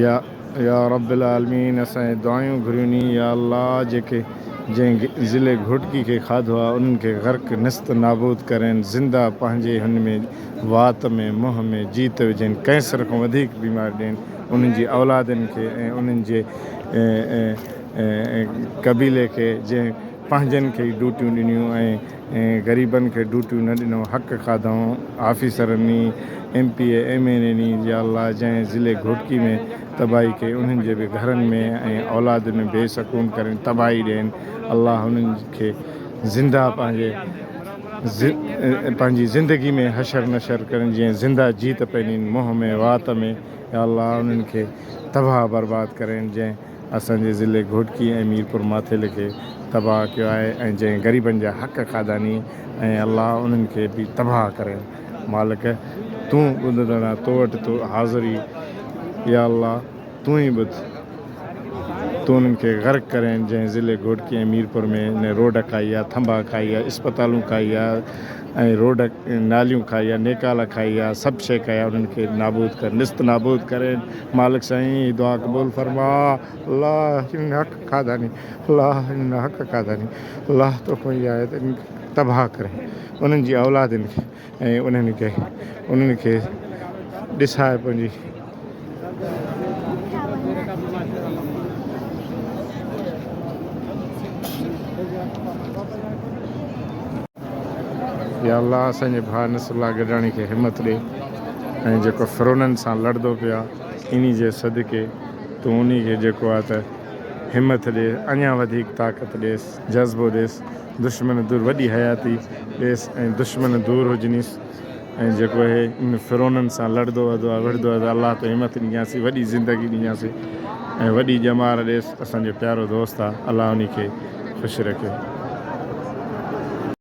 या या रब्बिल आलमीन असांजे दुआयूं घुरियूं या अल्लाह जेके जंहिं ज़िले घोटकी के खाधो आहे उन्हनि खे गर्क निस्त नाबूद करनि ज़िंदा पंहिंजे हुन में वात में मुंहं में जीत विझनि कैंसर खां वधीक बीमार ॾियनि उन्हनि जी औलादनि खे ऐं उन्हनि जे कबीले खे जंहिं पंहिंजनि खे ड्यूटियूं ॾिनियूं ऐं ग़रीबनि खे ड्यूटियूं न ॾिनो हक़ खाधऊं ऑफिसरनि MP MNA नी या अल्लाह जंहिं ज़िले घोटकी में तबाही कई उन्हनि जे बि घरनि में ऐं औलादनि में बेसकून करनि तबाही ॾियनि अल्लाह उन्हनि खे ज़िंदा पंहिंजी ज़िंदगी में हशर नशर करनि जीअं ज़िंदा जीत पंहिंजी मुंहं में वात में या अल्लाह उन्हनि खे तबाह बर्बाद करनि जंहिं असांजे ज़िले घोटकी ऐं मीरपुर माथेल खे तबाह कयो आहे ऐं जंहिं ग़रीबनि जा हक़ खाधानी ऐं अल्लाह उन्हनि खे बि तबाह करनि मालिक तूं ॿुधंदड़ तो वटि तो हाज़िरी या अल्लाह तूं ई ॿुध तूं उन्हनि खे गर्क करें जंहिं ज़िले घोटकी ऐं मीरपुर में न रोड खाई आहे थंबा खाई आहे इस्पतालूं खाई आहे ऐं रोड नालियूं खाई आहे नेकाला खाई आहे सभु शइ खाई आहे उन्हनि खे नाबूद कर निस्त नाबूद करें मालिक साईं दुआ क़बूल फरमा अल्लाह हिन हक़ खाधानी अल्लाह हिन हक़ खाधानी अल्लाह तो कोई आहे त तबाह करे उन्हनि जी औलादनि खे ऐं उन्हनि खे ॾिसाए पंहिंजी या अल्लाह असांजे भाउ नसरुल्लाह गॾाणी खे हिमत ॾे ऐं जेको फिरौननि सां लड़ंदो पिया इन जे सदिके तूं उन खे जेको आहे त हिमत ॾे अञा वधीक ताक़त ॾेसि जज़्बो ॾेसि दुश्मन दूर वॾी हयाती ॾेसि ऐं दुश्मन दूर हुजनीसि ऐं जेको हे इन फिरौननि सां लड़ंदो वधो आहे विढ़ंदो आहे अल्लाह त हिमत ॾिजांसीं वॾी ज़िंदगी ॾिजांसीं ऐं वॾी ॼमार ॾेसि असांजो प्यारो दोस्त आहे अल्लाह उन खे ख़ुशि रखे